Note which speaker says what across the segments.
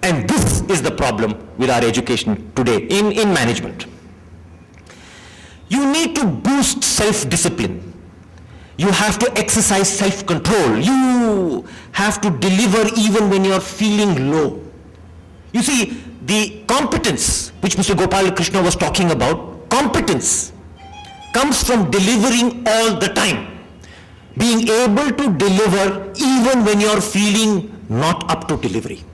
Speaker 1: And this is the problem with our education today in management. You need to boost self-discipline. You have to exercise self-control. You have to deliver even when you're feeling low. You see, the competence which Mr. Gopal Krishna was talking about, competence comes from delivering all the time. Being able to deliver even when you're feeling not up to delivery.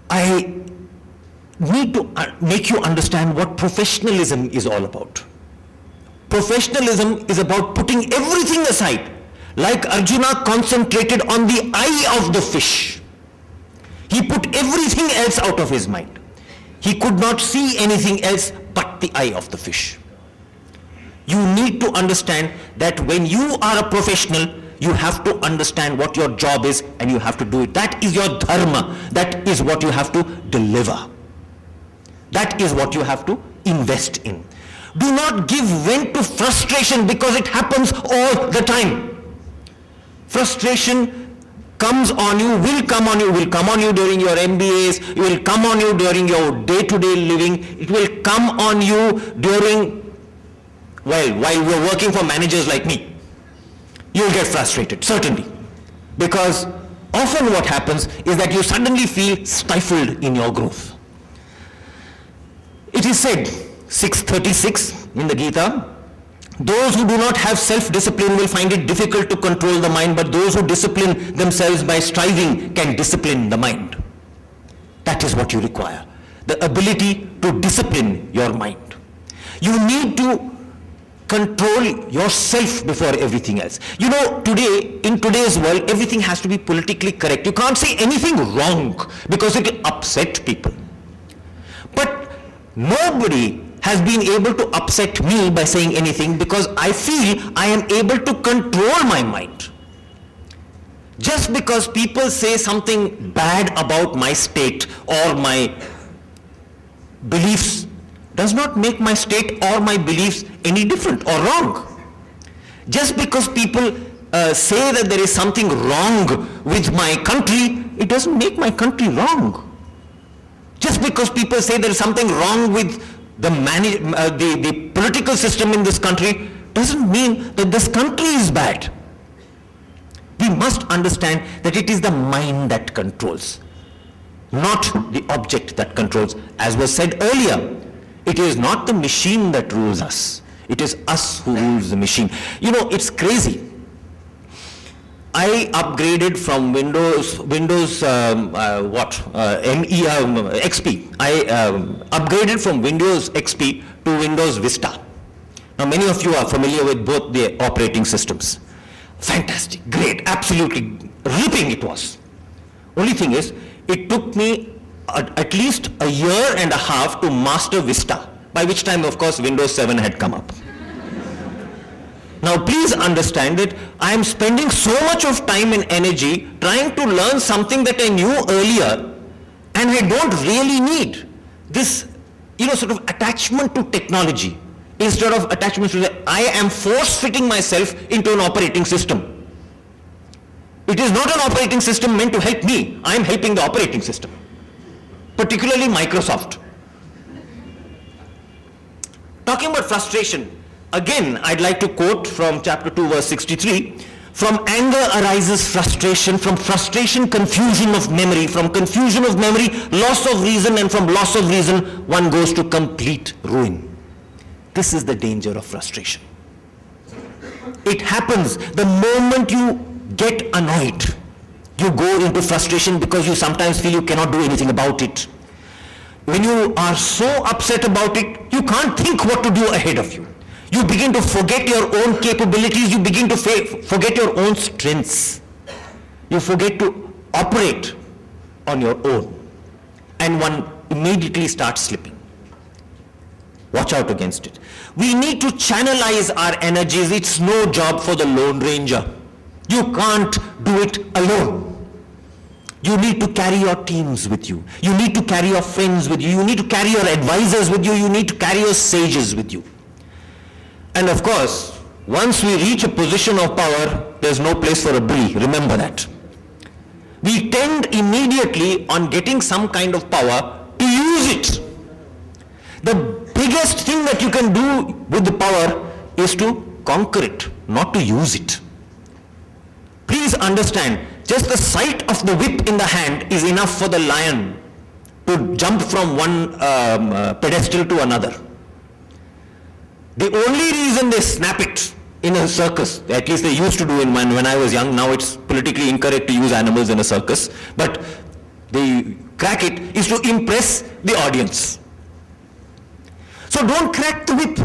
Speaker 1: I need to make you understand what professionalism is all about. Professionalism is about putting everything aside, like Arjuna concentrated on the eye of the fish. He put everything else out of his mind. He could not see anything else but the eye of the fish. You need to understand that when you are a professional, you have to understand what your job is and you have to do it. That is your dharma. That is what you have to deliver. That is what you have to invest in. Do not give vent to frustration because it happens all the time. Frustration comes on you, will come on you during your MBAs, it will come on you during your day-to-day living, it will come on you during, while you're working for managers like me. You'll get frustrated, certainly. Because often what happens is that you suddenly feel stifled in your growth. It is said, 6:36 in the Gita, those who do not have self-discipline will find it difficult to control the mind, but those who discipline themselves by striving can discipline the mind. That is what you require, the ability to discipline your mind. You need to control yourself before everything else. You know, today, in today's world, everything has to be politically correct. You can't say anything wrong because it will upset people. But nobody has been able to upset me by saying anything because I feel I am able to control my mind. Just because people say something bad about my state or my beliefs does not make my state or my beliefs any different or wrong. Just because people say that there is something wrong with my country, it doesn't make my country wrong. Just because people say there is something wrong with the political system in this country doesn't mean that this country is bad. We must understand that it is the mind that controls, not the object that controls. As was said earlier, it is not the machine that rules us. It is us who rules the machine. You know, it's crazy. I upgraded from Windows XP. I upgraded from Windows XP to Windows Vista. Now, many of you are familiar with both the operating systems. Fantastic, great, absolutely ripping it was. Only thing is, it took me at least a year and a half to master Vista, by which time, of course, Windows 7 had come up. Now, please understand that I am spending so much of time and energy trying to learn something that I knew earlier, and I don't really need this, sort of attachment to technology. Instead of attachment to I am force-fitting myself into an operating system. It is not an operating system meant to help me. I am helping the operating system, particularly Microsoft. Talking about frustration, again, I'd like to quote from chapter 2, verse 63. From anger arises frustration, from frustration, confusion of memory, from confusion of memory, loss of reason, and from loss of reason, one goes to complete ruin. This is the danger of frustration. It happens the moment you get annoyed. You go into frustration because you sometimes feel you cannot do anything about it. When you are so upset about it, you can't think what to do ahead of you. You begin to forget your own capabilities, you begin to forget your own strengths. You forget to operate on your own. And one immediately starts slipping. Watch out against it. We need to channelize our energies. It's no job for the Lone Ranger. You can't do it alone. You need to carry your teams with you. You need to carry your friends with you. You need to carry your advisors with you. You need to carry your sages with you. And of course, once we reach a position of power, there's no place for a bully. Remember that. we tend immediately on getting some kind of power to use it. The biggest thing that you can do with the power is to conquer it, not to use it. Please understand, just the sight of the whip in the hand is enough for the lion to jump from one pedestal to another. The only reason they snap it in a circus, at least they used to do in when I was young, now it's politically incorrect to use animals in a circus, but they crack it is to impress the audience. So don't crack the whip.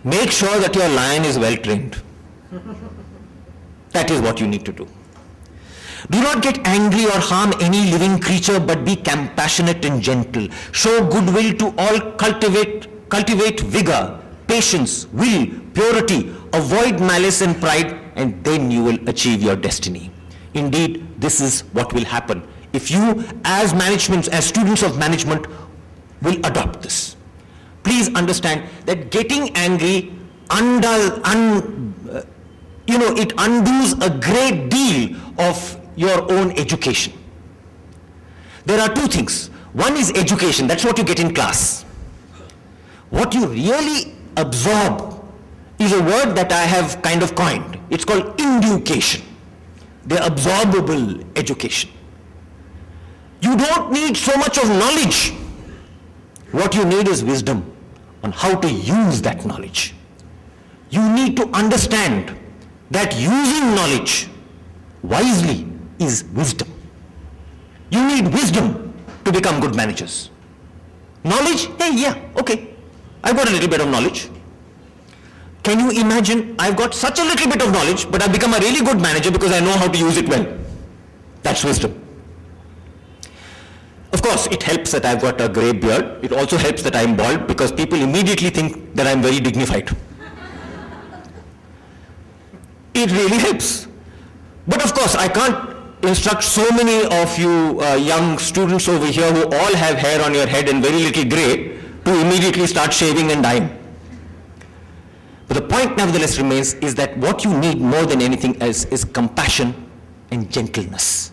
Speaker 1: Make sure that your lion is well trained. That is what you need to do. Do not get angry or harm any living creature, but be compassionate and gentle. Show goodwill to all, cultivate vigor, patience, will, purity, avoid malice and pride, and then you will achieve your destiny. Indeed, this is what will happen if you, as students of management, will adopt this. Please understand that getting angry it undoes a great deal of your own education. There are two things. One is education, that's what you get in class. What you really absorb is a word that I have kind of coined. It's called inducation, the absorbable education. You don't need so much of knowledge. What you need is wisdom on how to use that knowledge. You need to understand that using knowledge wisely is wisdom. You need wisdom to become good managers. Knowledge, hey, yeah, okay, I've got a little bit of knowledge. Can you imagine, I've got such a little bit of knowledge, but I've become a really good manager because I know how to use it well. That's wisdom. Of course, it helps that I've got a grey beard. It also helps that I'm bald because people immediately think that I'm very dignified. It really helps. But of course, I can't instruct so many of you young students over here who all have hair on your head and very little grey to immediately start shaving and dyeing. But the point nevertheless remains is that what you need more than anything else is compassion and gentleness.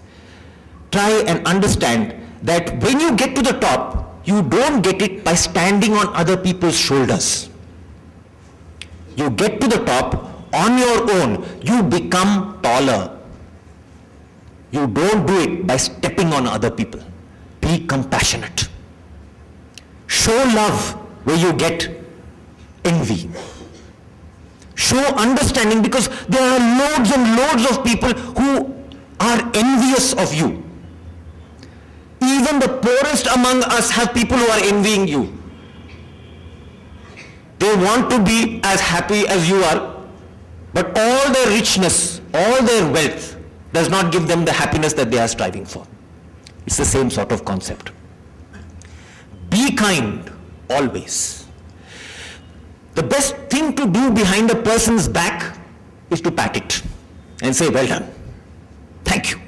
Speaker 1: Try and understand that when you get to the top, you don't get it by standing on other people's shoulders. You get to the top on your own. You become taller. You don't do it by stepping on other people. Be compassionate. Show love where you get envy. Show understanding because there are loads and loads of people who are envious of you. Even the poorest among us have people who are envying you. They want to be as happy as you are, but all their richness, all their wealth does not give them the happiness that they are striving for. It's the same sort of concept. Be kind always. The best thing to do behind a person's back is to pat it and say, well done, thank you.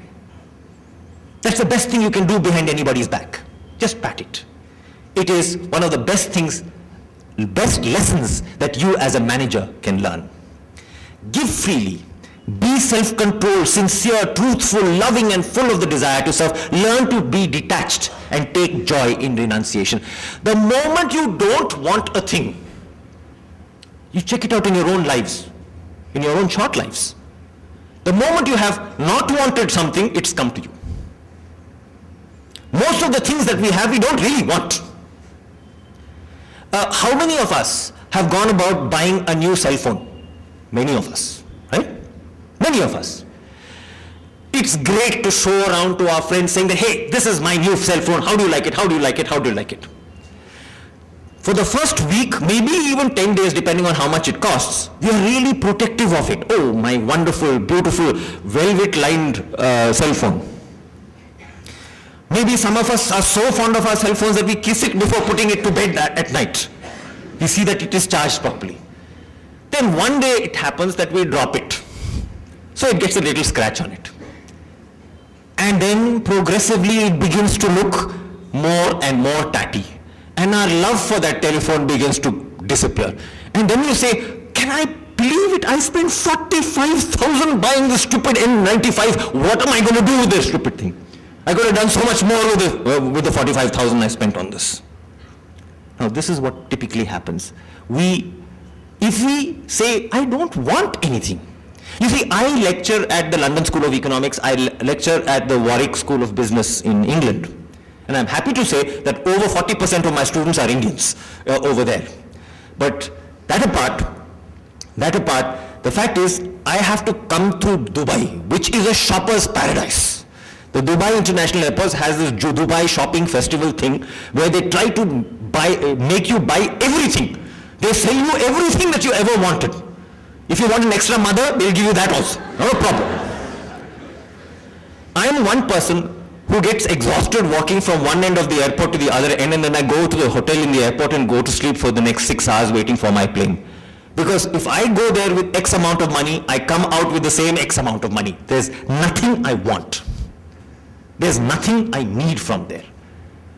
Speaker 1: That's the best thing you can do behind anybody's back. Just pat it. It is one of the best things, best lessons that you as a manager can learn. Give freely. Be self-controlled, sincere, truthful, loving, and full of the desire to serve. Learn to be detached and take joy in renunciation. The moment you don't want a thing, you check it out in your own lives, in your own short lives. The moment you have not wanted something, it's come to you. Most of the things that we have, we don't really want. How many of us have gone about buying a new cell phone? Many of us, right? Many of us. It's great to show around to our friends saying that, hey, this is my new cell phone. How do you like it? How do you like it? How do you like it? For the first week, maybe even 10 days, depending on how much it costs, we are really protective of it. Oh, my wonderful, beautiful, velvet-lined cell phone. Maybe some of us are so fond of our cell phones that we kiss it before putting it to bed at night. We see that it is charged properly. Then one day it happens that we drop it. So it gets a little scratch on it. And then progressively it begins to look more and more tatty. And our love for that telephone begins to disappear. And then you say, can I believe it, I spent 45,000 buying this stupid N95. What am I going to do with this stupid thing? I could have done so much more with the 45,000 I spent on this. Now, this is what typically happens. If we say, I don't want anything. You see, I lecture at the London School of Economics, I lecture at the Warwick School of Business in England. And I'm happy to say that over 40% of my students are Indians over there. But that apart, the fact is, I have to come through Dubai, which is a shopper's paradise. The Dubai International Airport has this Dubai shopping festival thing where they try to make you buy everything. They sell you everything that you ever wanted. If you want an extra mother, they'll give you that also. No problem. I am one person who gets exhausted walking from one end of the airport to the other end, and then I go to the hotel in the airport and go to sleep for the next 6 hours waiting for my plane. Because if I go there with X amount of money, I come out with the same X amount of money. There's nothing I want. There's nothing I need from there.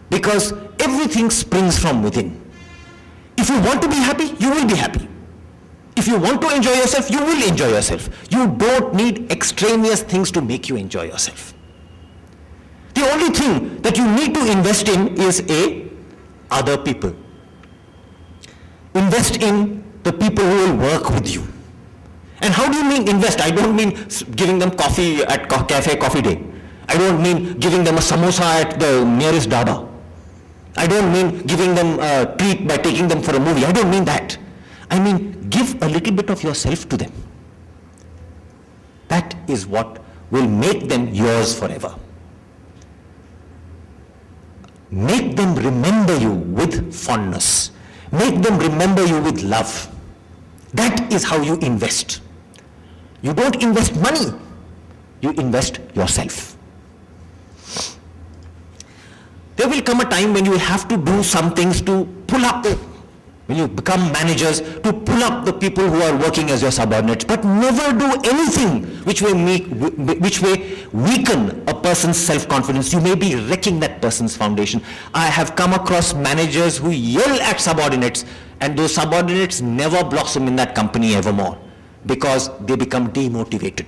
Speaker 1: Because everything springs from within. If you want to be happy, you will be happy. If you want to enjoy yourself, you will enjoy yourself. You don't need extraneous things to make you enjoy yourself. The only thing that you need to invest in is other people. Invest in the people who will work with you. And how do you mean invest? I don't mean giving them coffee at Cafe Coffee Day. I don't mean giving them a samosa at the nearest dhaba. I don't mean giving them a treat by taking them for a movie. I don't mean that. I mean give a little bit of yourself to them. That is what will make them yours forever. Make them remember you with fondness. Make them remember you with love. That is how you invest. You don't invest money. You invest yourself. There will come a time when you will have to do some things to pull up, when you become managers, to pull up the people who are working as your subordinates, but never do anything which may weaken a person's self-confidence. You may be wrecking that person's foundation. I have come across managers who yell at subordinates, and those subordinates never blossom in that company evermore because they become demotivated.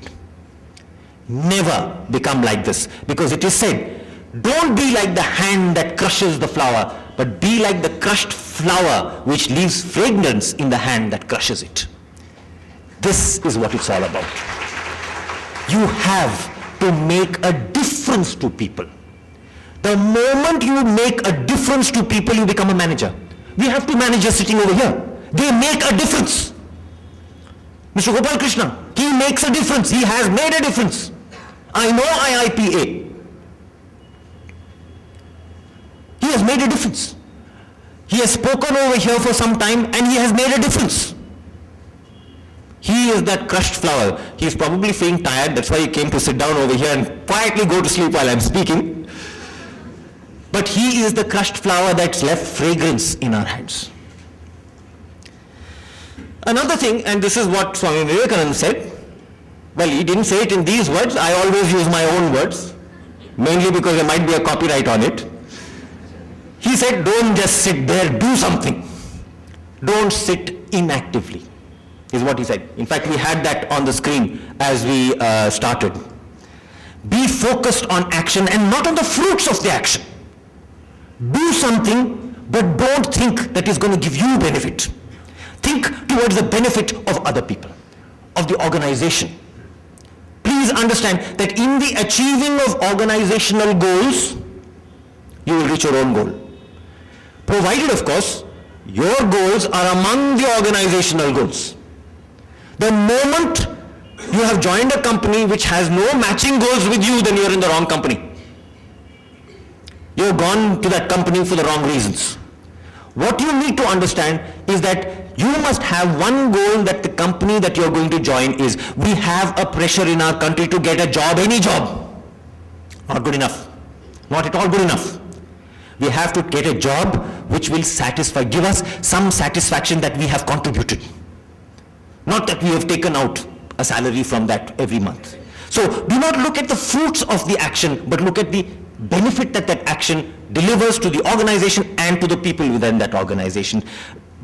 Speaker 1: Never become like this, because it is said, don't be like the hand that crushes the flower, but be like the crushed flower which leaves fragrance in the hand that crushes it. This is what it's all about. You have to make a difference to people. The moment you make a difference to people, you become a manager. We have two managers sitting over here. They make a difference. Mr. Gopal Krishna, he makes a difference. He has made a difference. I know IIPA. He has made a difference. He has spoken over here for some time and he has made a difference. He is that crushed flower. He is probably feeling tired. That's why he came to sit down over here and quietly go to sleep while I'm speaking. But he is the crushed flower that's left fragrance in our hands. Another thing, and this is what Swami Vivekananda said. Well, he didn't say it in these words. I always use my own words, mainly because there might be a copyright on it. He said, don't just sit there, do something. Don't sit inactively, is what he said. In fact, we had that on the screen as we started. Be focused on action and not on the fruits of the action. Do something, but don't think that is going to give you benefit. Think towards the benefit of other people, of the organization. Please understand that in the achieving of organizational goals, you will reach your own goal. Provided, of course, your goals are among the organizational goals. The moment you have joined a company which has no matching goals with you, then you're in the wrong company. You've gone to that company for the wrong reasons. What you need to understand is that you must have one goal that the company that you're going to join is, we have a pressure in our country to get a job, any job. Not good enough. Not at all good enough. We have to get a job which will satisfy, give us some satisfaction that we have contributed. Not that we have taken out a salary from that every month. So do not look at the fruits of the action, but look at the benefit that that action delivers to the organization and to the people within that organization.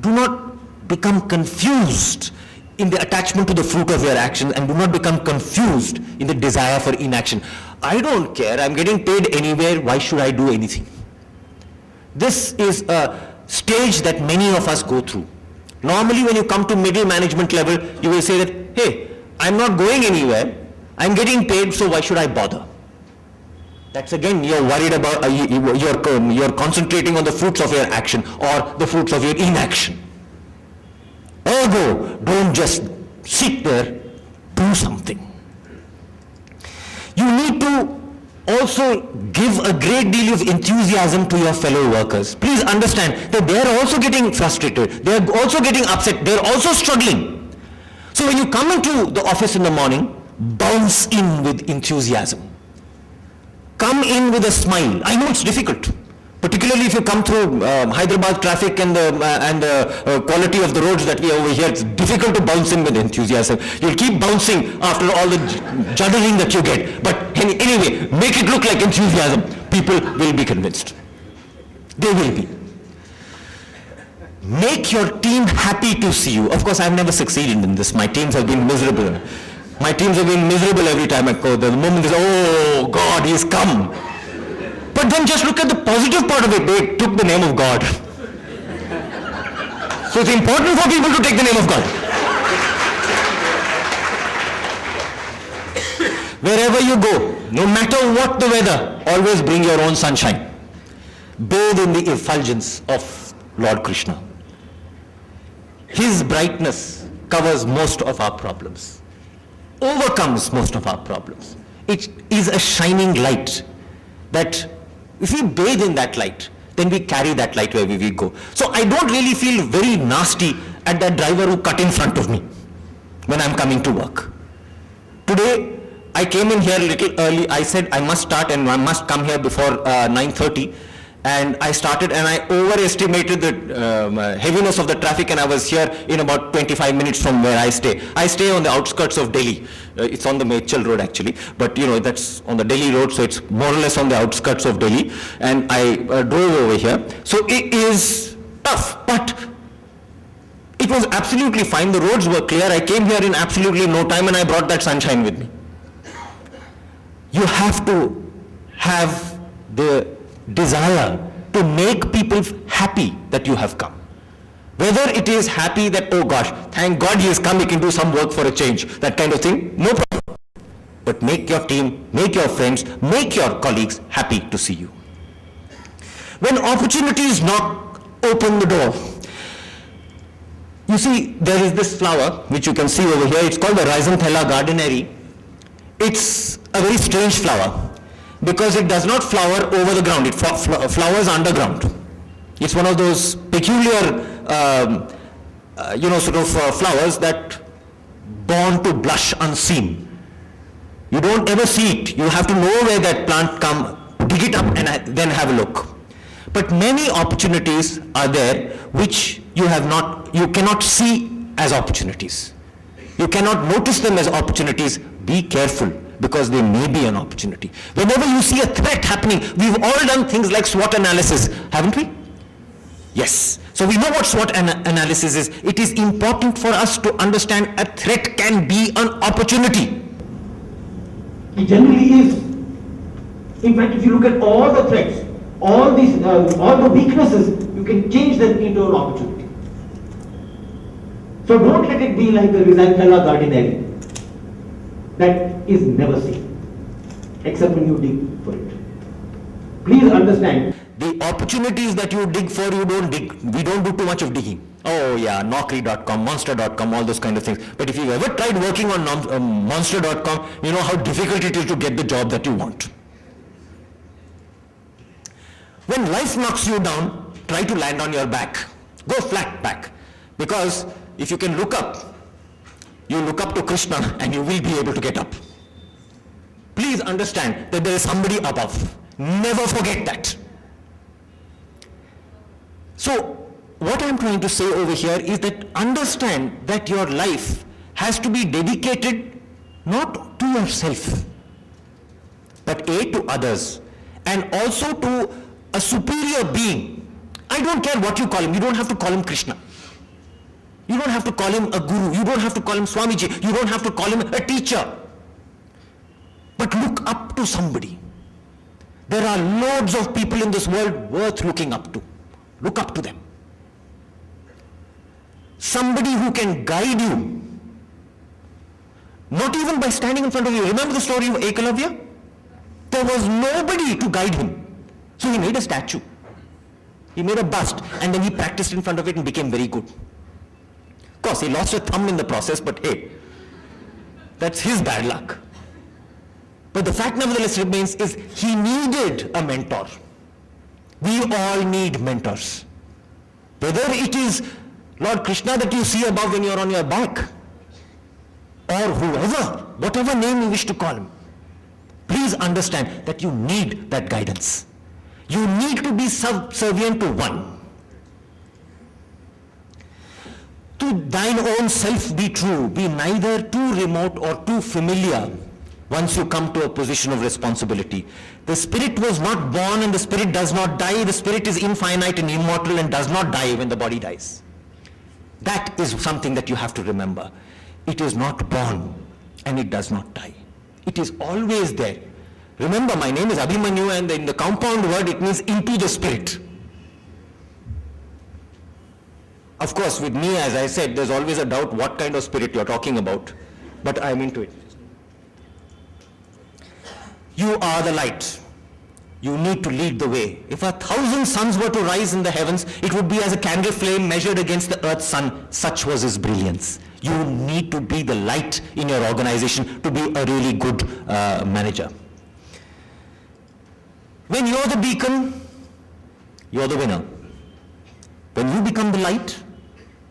Speaker 1: Do not become confused in the attachment to the fruit of your action, and do not become confused in the desire for inaction. I don't care, I'm getting paid anywhere, why should I do anything? This is a stage that many of us go through. Normally when you come to middle management level, you will say that, hey, I'm not going anywhere, I'm getting paid, so why should I bother? That's again, you're worried about, you're concentrating on the fruits of your action or the fruits of your inaction. Ergo, don't just sit there, do something. You need to also give a great deal of enthusiasm to your fellow workers. Please understand that they are also getting frustrated, they are also getting upset, they are also struggling. So when you come into the office in the morning, bounce in with enthusiasm. Come in with a smile. I know it's difficult, particularly if you come through Hyderabad traffic and the quality of the roads that we have over here. It's difficult to bounce in with enthusiasm. You'll keep bouncing after all the juddering that you get. But anyway, make it look like enthusiasm. People will be convinced. They will be. Make your team happy to see you. Of course, I've never succeeded in this. My teams have been miserable. My teams have been miserable every time I go. The moment they say, oh God, he's come. But then just look at the positive part of it. They took the name of God. So it's important for people to take the name of God. Wherever you go, no matter what the weather, always bring your own sunshine. Bathe in the effulgence of Lord Krishna. His brightness covers most of our problems, overcomes most of our problems. It is a shining light that if we bathe in that light, then we carry that light wherever we go. So I don't really feel very nasty at that driver who cut in front of me when I'm coming to work. Today, I came in here a little early. I said I must start and I must come here before 9:30. And I started and I overestimated the heaviness of the traffic, and I was here in about 25 minutes from where I stay. I stay on the outskirts of Delhi. It's on the Mechal road actually, but you know, that's on the Delhi road, so it's more or less on the outskirts of Delhi. And I drove over here. So it is tough, but it was absolutely fine. The roads were clear. I came here in absolutely no time and I brought that sunshine with me. You have to have the desire to make people happy that you have come. Whether it is happy that, oh gosh, thank God he has come, he can do some work for a change, that kind of thing, no problem. But make your team, make your friends, make your colleagues happy to see you. When opportunities knock, open the door. You see, there is this flower, which you can see over here. It's called the Rhizanthella gardneri. It's a very strange flower, because it does not flower over the ground, it flowers underground. It's one of those peculiar, flowers that born to blush unseen. You don't ever see it. You have to know where that plant come, dig it up and then have a look. But many opportunities are there which you cannot see as opportunities. You cannot notice them as opportunities. Be careful, because they may be an opportunity. Whenever you see a threat happening, we've all done things like SWOT analysis, haven't we? Yes. So we know what SWOT analysis is. It is important for us to understand a threat can be an opportunity. It generally is. In fact, if you look at all the threats, all the weaknesses, you can change them into an opportunity. So don't let it be like the Rhizanthella gardneri that is never seen, except when you dig for it. Please understand, the opportunities that you dig for, you don't dig. We don't do too much of digging. Oh yeah, Naukri.com, Monster.com, all those kind of things. But if you've ever tried working on Monster.com, you know how difficult it is to get the job that you want. When life knocks you down, try to land on your back. Go flat back. Because if you can look up, you look up to Krishna and you will be able to get up. Please understand that there is somebody above. Never forget that. So, what I'm trying to say over here is that understand that your life has to be dedicated not to yourself, but to others, and also to a superior being. I don't care what you call him. You don't have to call him Krishna. You don't have to call him a guru. You don't have to call him Swamiji. You don't have to call him a teacher. But look up to somebody. There are loads of people in this world worth looking up to. Look up to them. Somebody who can guide you. Not even by standing in front of you. Remember the story of Ekalavya? There was nobody to guide him. So he made a statue. He made a bust, and then he practiced in front of it and became very good. Of course, he lost a thumb in the process, but hey, that's his bad luck. But the fact nevertheless remains is he needed a mentor. We all need mentors. Whether it is Lord Krishna that you see above when you are on your back, or whoever, whatever name you wish to call him, please understand that you need that guidance. You need to be subservient to one. To thine own self be true, be neither too remote or too familiar once you come to a position of responsibility. The spirit was not born and the spirit does not die. The spirit is infinite and immortal and does not die when the body dies. That is something that you have to remember. It is not born and it does not die. It is always there. Remember, my name is Abhimanyu, and in the compound word it means into the spirit. Of course, with me, as I said, there's always a doubt what kind of spirit you're talking about, but I'm into it. You are the light. You need to lead the way. If 1,000 suns were to rise in the heavens, it would be as a candle flame measured against the earth's sun. Such was his brilliance. You need to be the light in your organization to be a really good manager. When you're the beacon, you're the winner. When you become the light,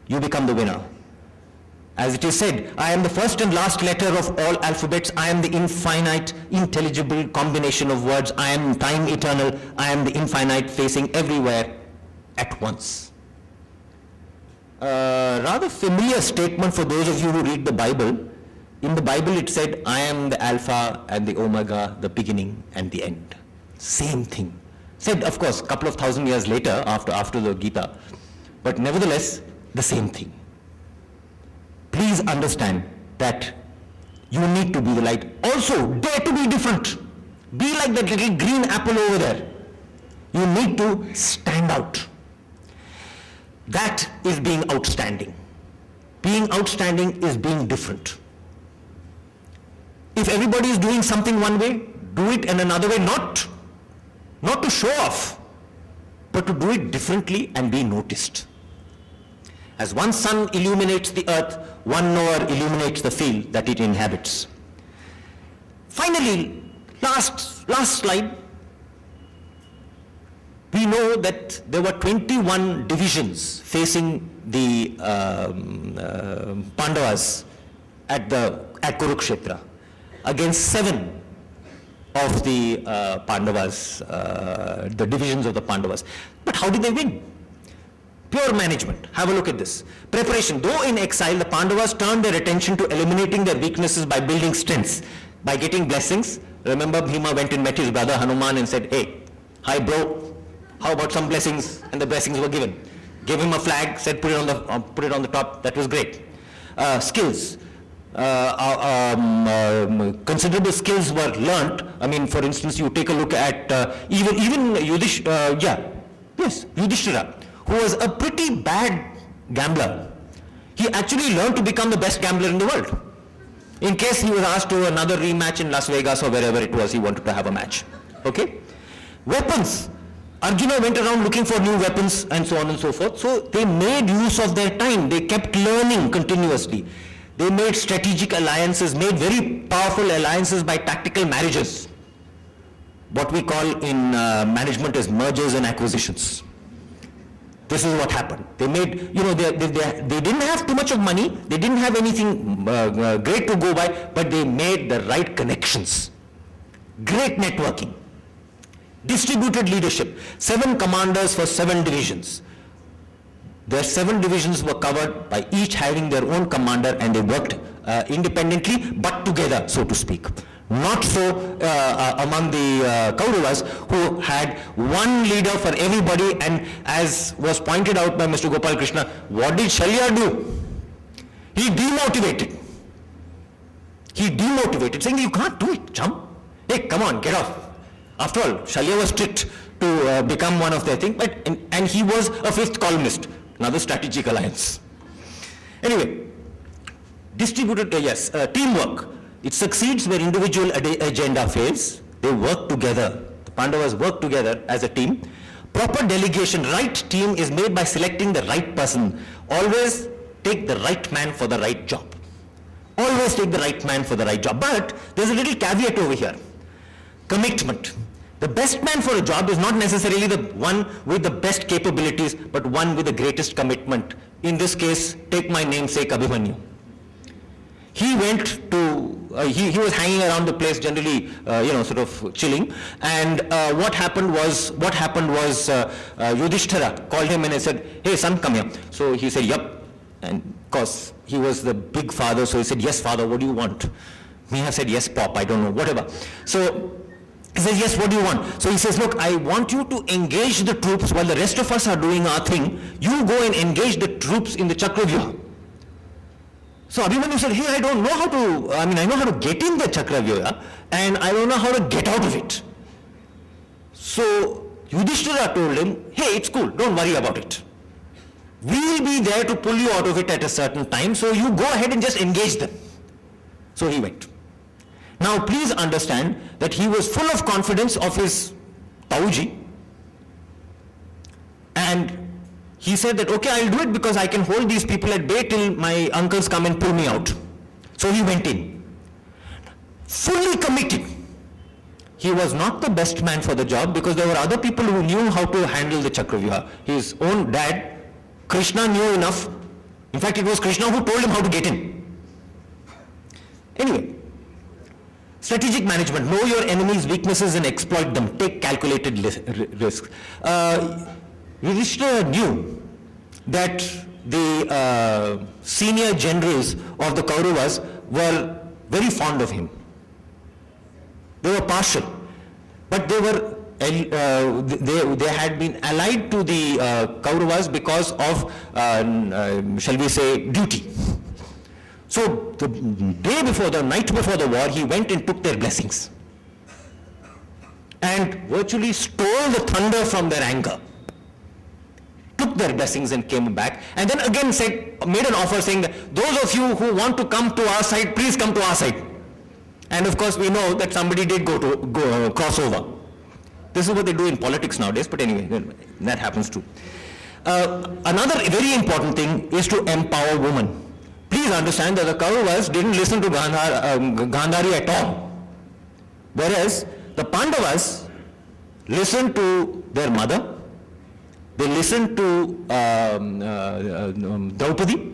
Speaker 1: you become the winner. As it is said, I am the first and last letter of all alphabets. I am the infinite, intelligible combination of words. I am time eternal. I am the infinite facing everywhere at once. Rather familiar statement for those of you who read the Bible. In the Bible it said, I am the Alpha and the Omega, the beginning and the end. Same thing. Said, of course, a couple of thousand years later, after the Gita, but nevertheless, the same thing. Please understand that you need to be the light. Also, dare to be different. Be like that little green apple over there. You need to stand out. That is being outstanding. Being outstanding is being different. If everybody is doing something one way, do it in another way, not to show off, but to do it differently and be noticed. As one sun illuminates the earth, one knower illuminates the field that it inhabits. Finally, last slide. We know that there were 21 divisions facing the Pandavas at Kurukshetra against 7 of the Pandavas, the divisions of the Pandavas. But how did they win? Pure management. Have a look at this. Preparation. Though in exile, the Pandavas turned their attention to eliminating their weaknesses by building strengths, by getting blessings. Remember, Bhima went and met his brother Hanuman and said, hey, hi bro, how about some blessings? And the blessings were given. Gave him a flag, said put it on the top. That was great. Skills. Considerable skills were learnt. I mean, for instance, you take a look at even Yudhishthira, who was a pretty bad gambler. He actually learned to become the best gambler in the world. In case he was asked to another rematch in Las Vegas or wherever it was he wanted to have a match. Okay? Weapons. Arjuna went around looking for new weapons and so on and so forth. So they made use of their time. They kept learning continuously. They made strategic alliances, made very powerful alliances by tactical marriages. What we call in management as mergers and acquisitions. This is what happened. They made, they didn't have too much of money. They didn't have anything great to go by, but they made the right connections. Great networking. Distributed leadership. 7 commanders for 7 divisions. Their 7 divisions were covered by each having their own commander, and they worked independently but together, so to speak. Not so among the Kauravas, who had one leader for everybody, and as was pointed out by Mr. Gopal Krishna, what did Shalya do? He demotivated. Saying, you can't do it, chum. Hey, come on, get off. After all, Shalya was strict to become one of their things, and he was a fifth columnist, another strategic alliance. Anyway, teamwork. It succeeds where individual agenda fails. They work together. The Pandavas work together as a team. Proper delegation, right team is made by selecting the right person. Always take the right man for the right job. Always take the right man for the right job. But there's a little caveat over here. Commitment. The best man for a job is not necessarily the one with the best capabilities, but one with the greatest commitment. In this case, take my namesake Abhimanyu. He went to, he was hanging around the place generally, sort of chilling. And what happened was Yudhishthira called him and he said, hey son, come here. So he said, yup. And of course, he was the big father, so he said, yes father, what do you want? May have said, yes pop, I don't know, whatever. So he says, yes, what do you want? So he says, look, I want you to engage the troops while the rest of us are doing our thing. You go and engage the troops in the Chakravyuha. So Abhimanyu said, hey, I don't know how to, I know how to get in the Chakravyuha and I don't know how to get out of it. So Yudhishthira told him, hey, it's cool, don't worry about it. We'll be there to pull you out of it at a certain time, so you go ahead and just engage them. So he went. Now please understand that he was full of confidence of his Tauji, and he said that, okay, I'll do it because I can hold these people at bay till my uncles come and pull me out. So he went in. Fully committed. He was not the best man for the job because there were other people who knew how to handle the Chakravyuha. His own dad, Krishna, knew enough. In fact, it was Krishna who told him how to get in. Anyway, strategic management. Know your enemy's weaknesses and exploit them. Take calculated risks. Yudhishthira knew that the senior generals of the Kauravas were very fond of him. They were partial, but they were they had been allied to the Kauravas because of, shall we say, duty. So the night before the war, he went and took their blessings and virtually stole the thunder from their anger. Took their blessings and came back, and then again made an offer saying that those of you who want to come to our side, please come to our side. And of course we know that somebody did go cross over. This is what they do in politics nowadays, but anyway, that happens too. Another very important thing is to empower women. Please understand that the Kauravas didn't listen to Gandhari at all. Whereas the Pandavas listened to their mother, they listened to Draupadi.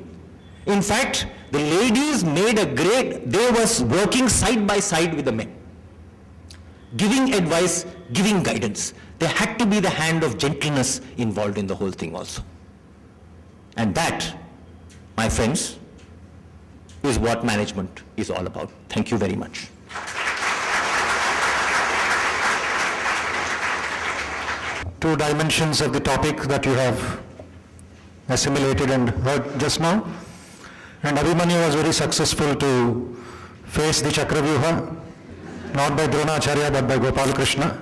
Speaker 1: In fact, the ladies they was working side by side with the men, giving advice, giving guidance. There had to be the hand of gentleness involved in the whole thing also. And that, my friends, is what management is all about. Thank you very much.
Speaker 2: Two dimensions of the topic that you have assimilated and heard just now. And Abhimanyu was very successful to face the Chakravyuha, not by Dronacharya but by Gopalakrishna.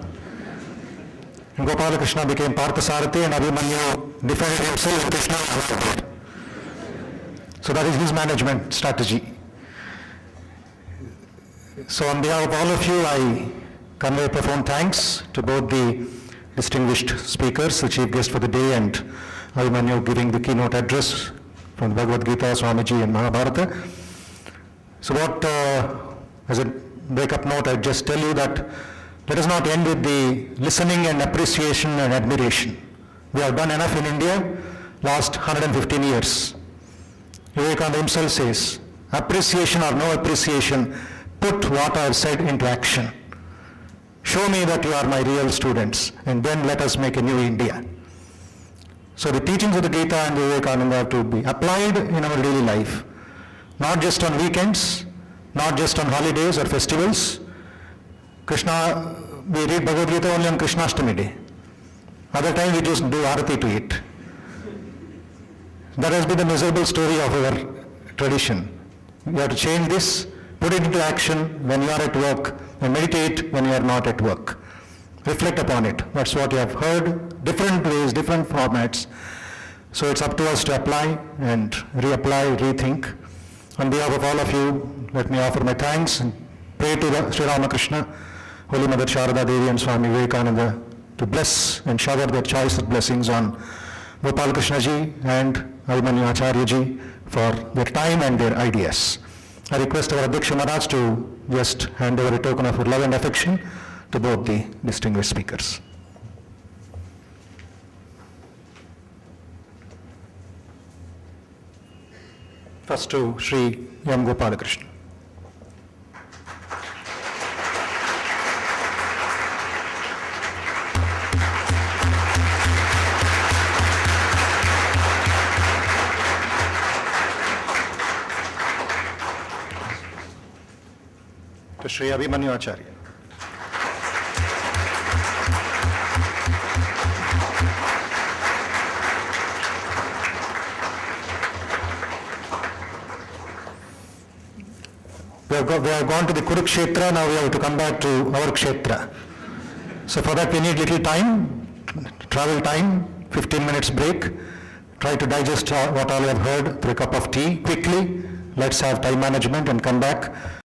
Speaker 2: And Gopalakrishna became Parthasarathi and Abhimanyu defended himself with Krishna. So that is his management strategy. So on behalf of all of you, I convey profound thanks to both the distinguished speakers, the chief guest for the day, and Abhimanyu giving the keynote address from the Bhagavad Gita, Swamiji and Mahabharata. So what, as a break-up note, I just tell you that let us not end with the listening and appreciation and admiration. We have done enough in India last 115 years. Vivekananda himself says, appreciation or no appreciation, put what I have said into action. Show me that you are my real students, and then let us make a new India. So the teachings of the Gita and the Vivekananda have to be applied in our daily life, not just on weekends, not just on holidays or festivals. Krishna, we read Bhagavad Gita only on Krishnashtami day. Other time we just do arati to it. That has been the miserable story of our tradition. You have to change this, put it into action when you are at work, and meditate when you are not at work. Reflect upon it. That's what you have heard, different ways, different formats. So it's up to us to apply and reapply, rethink. On behalf of all of you, let me offer my thanks and pray to the Sri Ramakrishna, Holy Mother Sharada Devi and Swami Vivekananda to bless and shower their choice of blessings on Gopal Krishna ji and Abhimanyu Acharya ji for their time and their ideas. I request our Adhyaksha Maharaj to just hand over a token of love and affection to both the distinguished speakers. First to Sri M. Gopalakrishna. To Sri Abhimanyu Acharya. We have gone to the Kurukshetra, now we have to come back to our Kshetra. So for that we need little time, travel time, 15 minutes break. Try to digest what all you have heard through a cup of tea quickly. Let's have time management and come back.